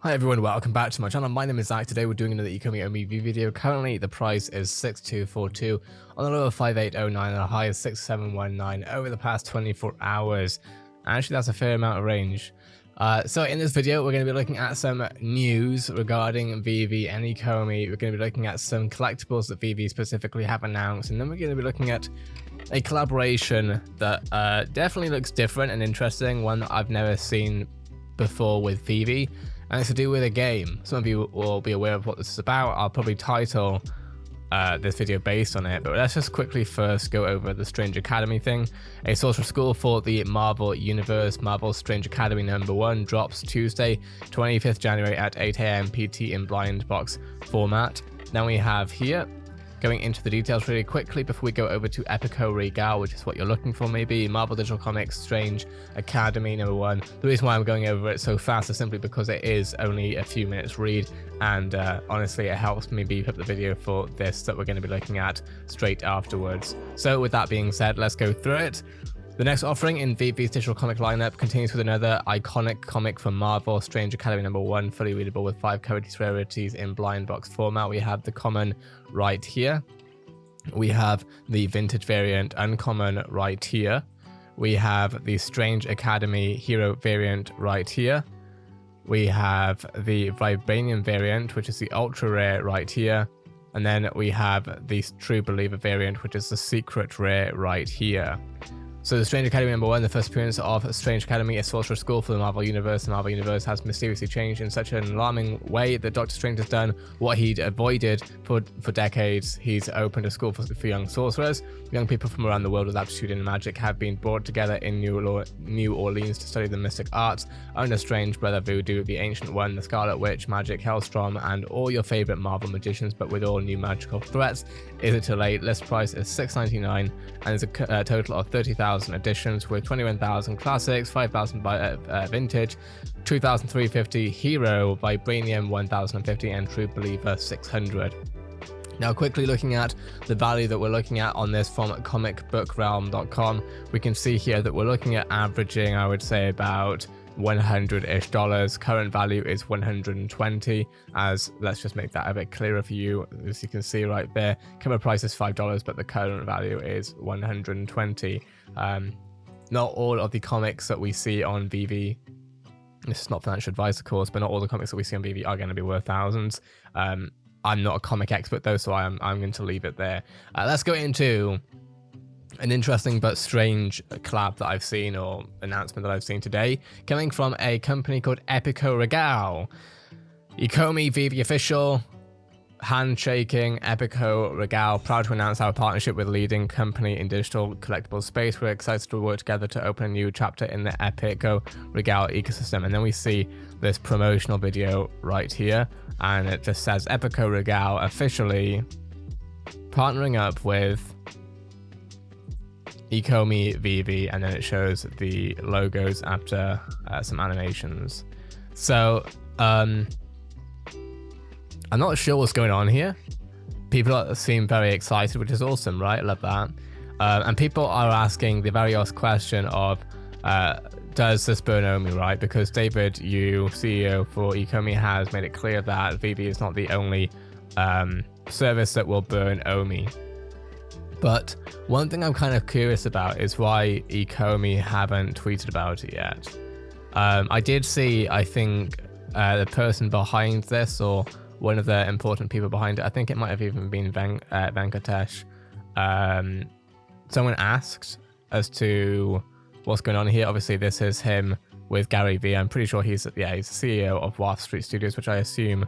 Hi everyone, welcome back to my channel. My name is Zach. Today we're doing another ECOMI OMI VeVe video. Currently the price is 6242 on the low of 5809 and a high of 6719 over the past 24 hours. Actually, that's a fair amount of range. So in this video, we're going to be looking at some news regarding VeVe and ECOMI. We're going to be looking at some collectibles that VeVe specifically have announced, and then we're going to be looking at a collaboration that definitely looks different and interesting, one that I've never seen before with VeVe. And it's to do with a game. Some of you will be aware of what this is about. I'll probably title this video based on it, but let's just quickly first go over the Strange Academy thing. A Sorcerer School for the Marvel Universe, Marvel Strange Academy #1 drops Tuesday, 25th January at 8 AM PT in blind box format. Now we have here, going into the details really quickly before we go over to Epico Regal, which is what you're looking for maybe, Marvel Digital Comics Strange Academy #1. The reason why I'm going over it so fast is simply because it is only a few minutes read, and honestly it helps me beef up the video for this that we're going to be looking at straight afterwards. So with that being said, let's go through it. The next offering in VeVe's digital comic lineup continues with another iconic comic from Marvel, Strange Academy #1, fully readable with 5 codes rarities in blind box format. We have the common right here. We have the vintage variant uncommon right here. We have the Strange Academy hero variant right here. We have the Vibranium variant, which is the ultra rare right here. And then we have the True Believer variant, which is the secret rare right here. So the Strange Academy #1, the first appearance of Strange Academy, a sorcerer school for the Marvel Universe. The Marvel Universe has mysteriously changed in such an alarming way that Doctor Strange has done what he'd avoided for decades. He's opened a school for young sorcerers. Young people from around the world with aptitude in magic have been brought together in New Orleans to study the mystic arts under Strange, Brother Voodoo, the Ancient One, the Scarlet Witch, Magic, Hellstrom, and all your favorite Marvel magicians, but with all new magical threats. Is it too late? List price is $6.99 and there's a total of 30,000 editions with 21,000 classics, 5,000 vintage, 2,350 hero, Vibranium 1,050, and True Believer 600. Now quickly looking at the value that we're looking at on this from comicbookrealm.com, we can see here that we're looking at averaging, I would say, about $100-ish. Current value is 120, as let's just make that a bit clearer for you. As you can see right there, cover price is $5, but the current value is 120. Not all of the comics that we see on VeVe, this is not financial advice of course, but not all the comics that we see on VeVe are going to be worth thousands. I'm not a comic expert though, so I'm going to leave it there. Let's go into an interesting but strange collab that I've seen, or announcement that I've seen today, coming from a company called Epico Regal. ECOMI VeVe official, handshaking, Epico Regal, proud to announce our partnership with a leading company in digital collectible space. We're excited to work together to open a new chapter in the Epico Regal ecosystem. And then we see this promotional video right here, and it just says Epico Regal officially partnering up with ECOMI VeVe, and then it shows the logos after some animations. So I'm not sure what's going on here. People seem very excited, which is awesome, right? I love that. And people are asking the various question of, does this burn OMI, right? Because David Yu, CEO for ECOMI, has made it clear that VeVe is not the only service that will burn OMI. But one thing I'm kind of curious about is why ECOMI haven't tweeted about it yet. I did see, I think, the person behind this, or one of the important people behind it, I think it might have even been Venkatesh. Someone asked as to what's going on here. Obviously, this is him with Gary Vee. I'm pretty sure he's the CEO of Wharf Street Studios, which I assume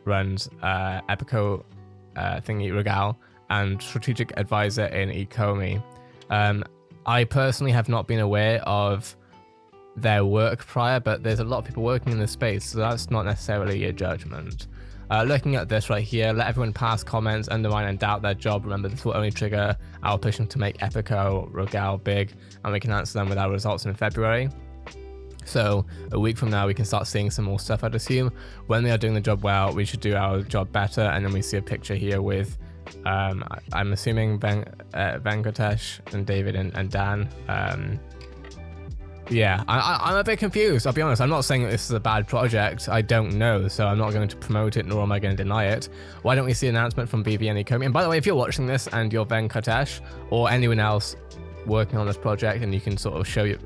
runs Epico Regal, and strategic advisor in ECOMI. I personally have not been aware of their work prior, but there's a lot of people working in this space, so that's not necessarily a judgment. Looking at this right here, let everyone pass comments, undermine and doubt their job. Remember, this will only trigger our pushing to make Epico Regal big, and we can answer them with our results in February. So a week from now, we can start seeing some more stuff, I'd assume. When they are doing the job well, we should do our job better. And then we see a picture here with, I'm assuming Venkatesh and David and Dan. Yeah, I'm a bit confused, I'll be honest. I'm not saying that this is a bad project. I don't know, so I'm not going to promote it, nor am I going to deny it. Why don't we see an announcement from VeVe and ECOMI? And by the way, if you're watching this and you're Venkatesh or anyone else working on this project, and you can sort of show you,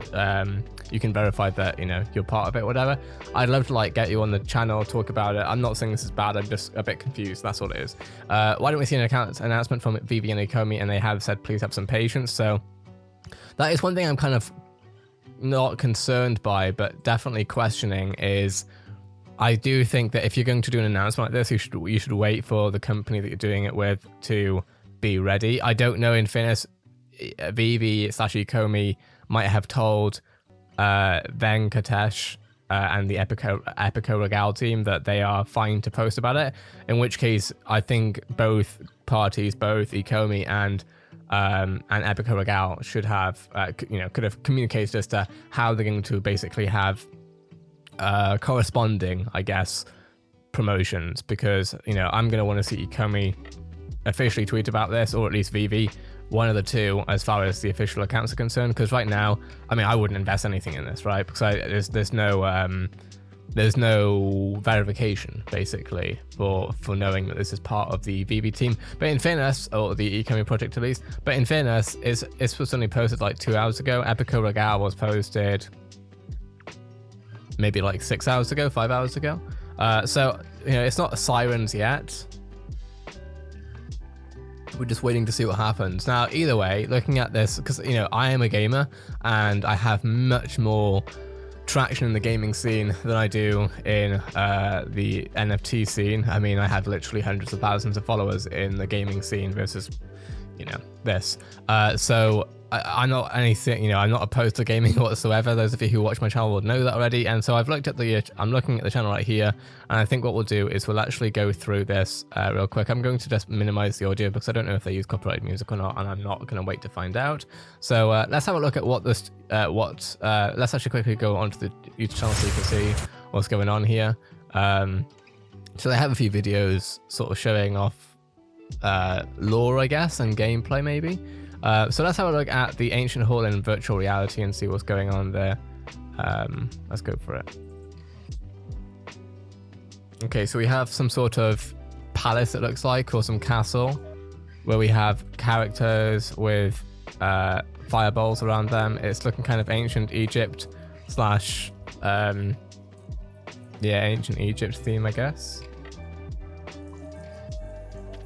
you can verify that, you know, you're part of it, whatever, I'd love to like get you on the channel, talk about it. I'm not saying this is bad, I'm just a bit confused, that's all it is. Why don't we see an announcement from VeVe and ECOMI? And they have said, please have some patience. So that is one thing I'm kind of not concerned by, but definitely questioning, is I do think that if you're going to do an announcement like this, you should wait for the company that you're doing it with to be ready. I don't know, in fairness, VeVe/ECOMI might have told Venkatesh and the Epico Regal team that they are fine to post about it, in which case I think both parties, both ECOMI and Epico Regal, should have, could have communicated as to how they're going to basically have corresponding, I guess, promotions, because, you know, I'm going to want to see ECOMI officially tweet about this, or at least VeVe, one of the two, as far as the official accounts are concerned. Because right now, I mean, I wouldn't invest anything in this, right? Because there's no verification basically for knowing that this is part of the VeVe team. But in fairness, or the ECOMI project at least, but in fairness, it was only posted like 2 hours ago. Epico Regal was posted maybe like 6 hours ago, 5 hours ago. So, you know, it's not sirens yet. We're just waiting to see what happens. Now, either way, looking at this, because, you know, I am a gamer and I have much more traction in the gaming scene than I do in the NFT scene. I mean, I have literally hundreds of thousands of followers in the gaming scene versus, you know, this. So I'm not anything, you know, I'm not opposed to gaming whatsoever. Those of you who watch my channel will know that already. And so I've looked at I'm looking at the channel right here, and I think what we'll do is we'll actually go through this real quick. I'm going to just minimize the audio because I don't know if they use copyrighted music or not, and I'm not going to wait to find out. So let's have a look at what this, let's actually quickly go onto the YouTube channel so you can see what's going on here. So they have a few videos sort of showing off lore, I guess, and gameplay maybe. So let's have a look at the ancient hall in virtual reality and see what's going on there. Let's go for it. Okay, so we have some sort of palace, it looks like, or some castle, where we have characters with fireballs around them. It's looking kind of ancient Egypt slash ancient Egypt theme, I guess.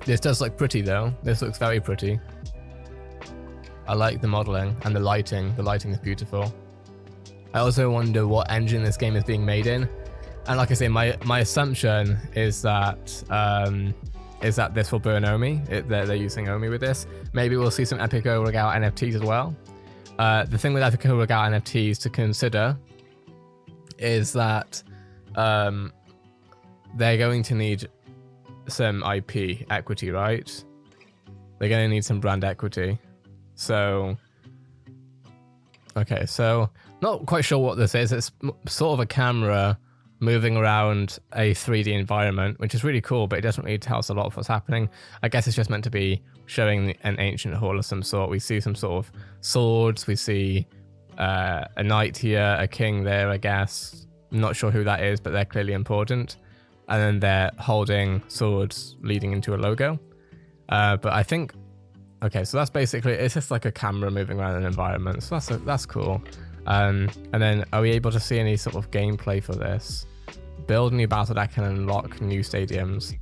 This does look pretty though. This looks very pretty. I like the modeling and the lighting. The lighting is beautiful. I also wonder what engine this game is being made in. And like I say, my assumption is that this will burn OMI. They're using OMI with this. Maybe we'll see some Epico Regal NFTs as well. The thing with Epico Regal NFTs to consider is that they're going to need some IP equity, right? They're going to need some brand equity. So, okay, so not quite sure what this is. It's sort of a camera moving around a 3D environment, which is really cool, but it doesn't really tell us a lot of what's happening. I guess it's just meant to be showing an ancient hall of some sort. We see some sort of swords. We see a knight here, a king there, I guess. I'm not sure who that is, but they're clearly important. And then they're holding swords leading into a logo. But I think... Okay, so that's basically, it's just like a camera moving around an environment, so that's cool. And then, are we able to see any sort of gameplay for this? Build new battle deck and unlock new stadiums.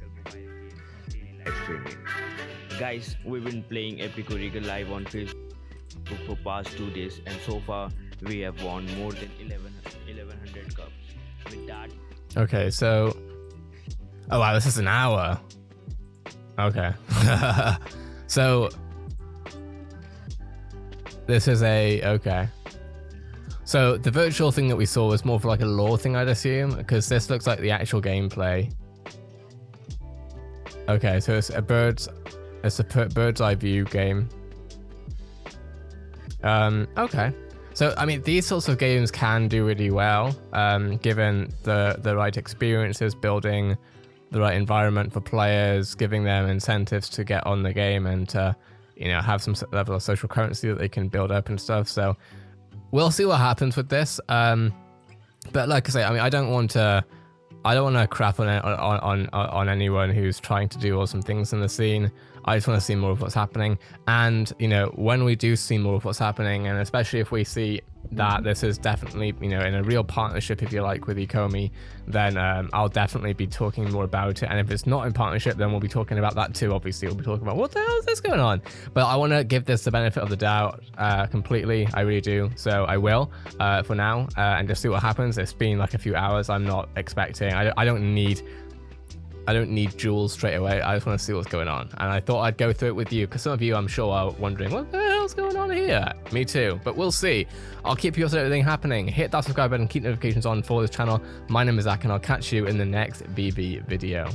Guys, we've been playing Epico Regal live on Facebook for past 2 days, and so far we have won more than 1100 cups. With that... Okay, so... Oh wow, this is an hour. Okay. So... This is okay. So the virtual thing that we saw was more for like a lore thing, I'd assume, because this looks like the actual gameplay. Okay, so it's a bird's eye view game. Okay. So I mean, these sorts of games can do really well, given the right experiences, building the right environment for players, giving them incentives to get on the game and to, you know, have some level of social currency that they can build up and stuff. So we'll see what happens with this. But like I say, I mean, I don't want to crap on anyone who's trying to do awesome things in the scene. I just want to see more of what's happening. And, you know, when we do see more of what's happening, and especially if we see that this is definitely, you know, in a real partnership, if you like, with ECOMI, then I'll definitely be talking more about it. And if it's not in partnership, then we'll be talking about that too. Obviously, we'll be talking about what the hell is this going on. But I want to give this the benefit of the doubt completely. I really do. So I will for now, and just see what happens. It's been like a few hours. I'm not expecting. I don't need jewels straight away. I just want to see what's going on, and I thought I'd go through it with you, because some of you, I'm sure, are wondering what the hell's going on here. Me too, but we'll see. I'll keep you up to everything happening. Hit that subscribe button, keep notifications on for this channel. My name is Zach, and I'll catch you in the next VeVe video.